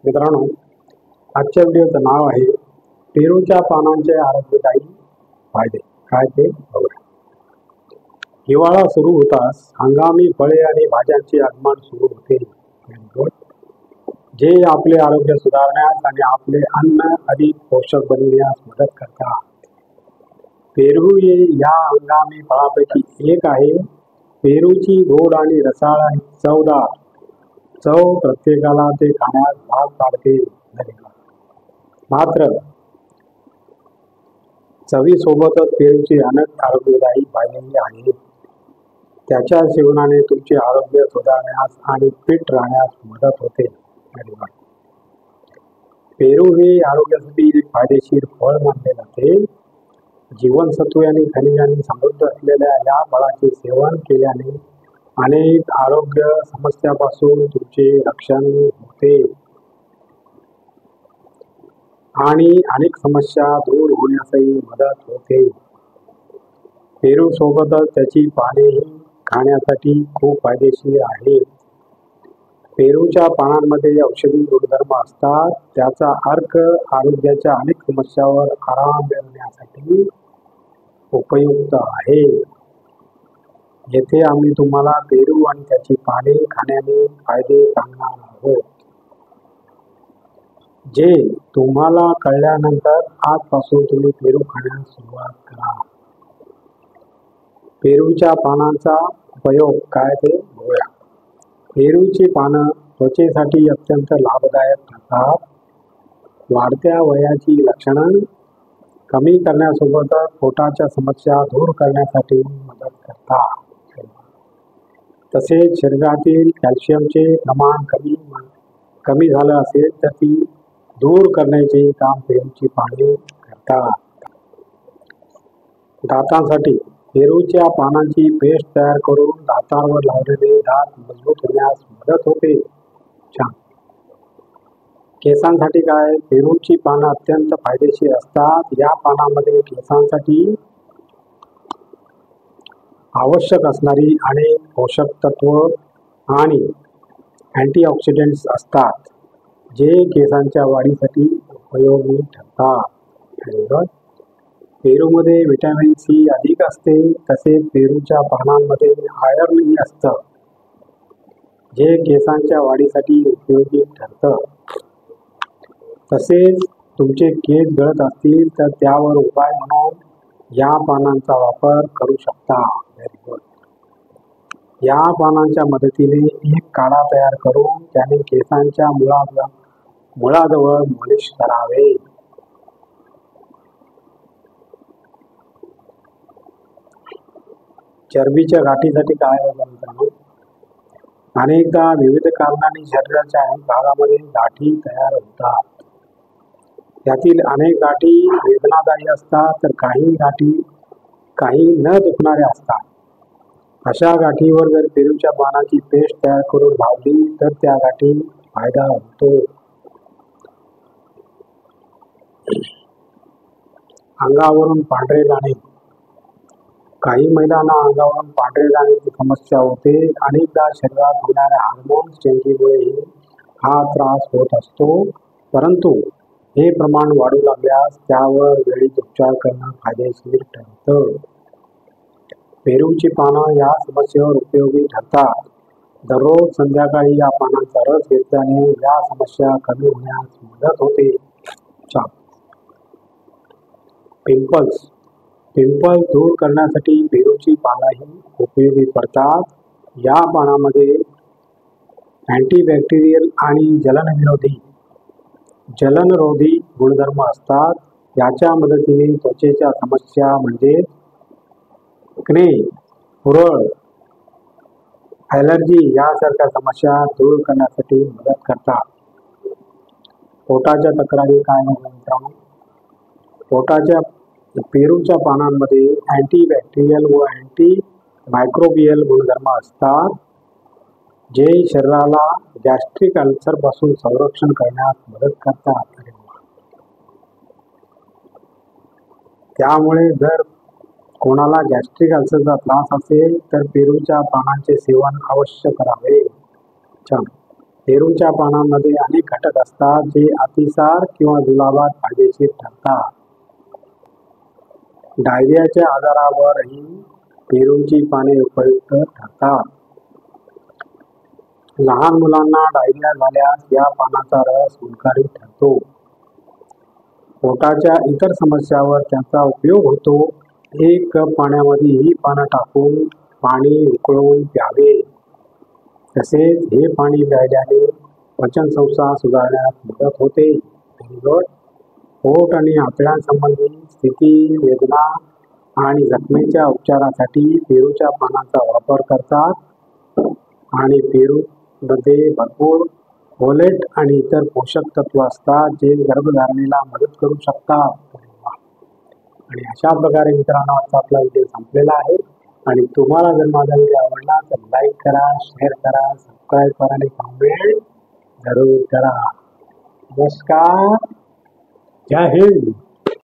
मित्रांनो, आजच्या व्हिडिओचं नाव आहे पेरूच्या पानांचे आरोग्यदायी फायदे. काय ते बघूया. हिवाळा सुरू होताच हंगामी फळे आणि भाज्यांचे आगमन सुरू होते, जे आपले आरोग्य सुधारण्यास आणि आपले अन्न अधिक पोषक बनविण्यास मदत करतात. पेरू हे या हंगामी फळापैकी एक आहे. पेरूची गोड आणि रसाळ आणि चवदार चव प्रत्येकाला ते खाण्यास भाग पाडते. मात्र चवीसोबतच पेरूचे अनेक आरोग्यदायी फायदेही आहेत. त्याच्या सेवनाने तुमचे आरोग्य सुधारण्यास आणि फिट राहण्यास मदत होते. पेरू हे आरोग्यासाठी एक फायदेशीर फळ मानले जाते. जीवनसत्वे आणि खनिजांनी समृद्ध असलेल्या या फळाचे सेवन केल्याने अनेक आरोग्य समस्यापासून तुमचे रक्षण होते आणि अनेक समस्या दूर होण्यासही मदत होते. पेरू सोबतच त्याची पानेही खाण्यासाठी खूप फायदेशीर आहेत. पेरूच्या पानांमध्ये औषधी गुणधर्म असतात. त्याचा अर्क आरोग्याच्या अनेक समस्यांवर आराम मिळवण्यासाठी उपयुक्त आहे. येथे आम्ही तुम्हाला पेरू आणि त्याची पाने खाण्याने फायदे सांगणार आहोत, जे तुम्हाला कळल्यानंतर आजपासून तुम्ही पेरू खाण्यास सुरुवात करा. पेरूच्या पानांचा उपयोग काय ते बघूया. पेरूची पानं त्वचेसाठी अत्यंत लाभदायक ठरतात. वाढत्या वयाची लक्षणं कमी करण्यासोबतच पोटाच्या समस्या दूर करण्यासाठी मदत करतात. तसेच शरीरातील कॅल्शियमचे प्रमाण कमी झालं असेल तर ती दूर करण्याचे काम पेरूची पाने करतात. दातांसाठी पेरूच्या पानांची पेस्ट तयार करून दातांवर लावलेले दात मजबूत होण्यास मदत होते. छान. केसांसाठी काय? पेरूची पानं अत्यंत फायदेशीर असतात. या पानांमध्ये केसांसाठी आवश्यक असणारी अनेक पोषक तत्व आणि अँटीऑक्सिडंट्स असतात, जे केसांच्या वाढीसाठी उपयोगी ठरतात. पेरूमध्ये व्हिटॅमिन सी अधिक असते. तसेच पेरूच्या पानांमध्ये आयर्नही असतं, जे केसांच्या वाढीसाठी उपयोगी ठरतं. तसेच तुमचे केस गळत असतील तर त्यावर उपाय म्हणून या पानांचा वापर करू शकता. या पानांच्या मदतीने एक काढा तयार करून त्याने केसांच्या मुळाजवळ मालिश करावे. चरबीच्या गाठीसाठी काय मित्रांनो? अनेकदा विविध कारणांनी शरीराच्या अनेक भागामध्ये गाठी तयार होतात. यातील अनेक गाठी वेदनादायी असतात, तर काही न दुखणाऱ्या असतात. अशा गाठीवर जर पेरूच्या पानाची पेस्ट तयार करून लावली तर त्या गाठी फायदा होतो. अंगावरून पांढरे जाणे. काही महिलांना अंगावरून पांढरे जाण्याची समस्या होते. अनेकदा शरीरात होणाऱ्या हार्मोन्स चेंजिंगमुळे हा त्रास होत असतो, परंतु हे प्रमाण वाढू लागल्यास त्यावर वेळीच उपचार करणं फायदेशीर ठरतं. पेरूची पानं या समस्येवर उपयोगी ठरतात. दररोज संध्याकाळी या पानांचा रस घेतल्याने या समस्या कमी होण्यास मदत होते. पिंपल्स दूर करण्यासाठी पेरूची पानंही उपयोगी पडतात. या पानामध्ये अँटीबॅक्टेरियल आणि जलनरोधी गुणधर्म असतात. याच्या मदतीने त्वचेच्या समस्या म्हणजे एक्ने, पुरळ, ॲलर्जी यासारख्या समस्या दूर करण्यासाठी मदत करतात. पोटाच्या तक्रारी काय मित्रांनो? पेरूच्या पानांमध्ये अँटीबॅक्टेरियल व अँटीमायक्रोबियल गुणधर्म असतात, जे शरीराला गॅस्ट्रिक अल्सरपासून संरक्षण करण्यास मदत करतात. त्यामुळे जर कोणाला गॅस्ट्रिक अल्सरचा त्रास असेल तर पेरूच्या पानांचे सेवन अवश्य करावे. छान. पेरूच्या पानांमध्ये अनेक घटक असतात जे अतिसार किंवा जुलाबात फायदेशीर ठरतात. डायरियाच्या आजारावरही पेरूची पाने उपयुक्त ठरतात. लहान मुलांना डायरिया झाल्यास या पानाचा रस गुणकारी ठरतो. पोटाच्या इतर समस्यावर त्याचा उपयोग होतो. 1 कप पाण्यामध्ये ही पानं टाकून पाणी उकळून प्यावे. तसेच हे पाणी प्यायल्याने पचनसंस्था सुधारण्यास मदत होते. पोट आणि आतड्यांसंबंधी स्थिती, वेदना आणि जखमेच्या उपचारासाठी पेरूच्या पानांचा वापर करतात. आणि पेरूमध्ये भरपूर फोलेट आणि इतर पोषक तत्व असतात जे गर्भधारणेला मदत करू शकतात. आणि अशा प्रकारे मित्रांनो आजचा आपला व्हिडिओ संपलेला आहे. आणि तुम्हाला जर माझा व्हिडिओ आवडला तर लाईक करा, शेअर करा, सबस्क्राईब करा आणि कमेंट जरूर करा. नमस्कार. जय हिंद.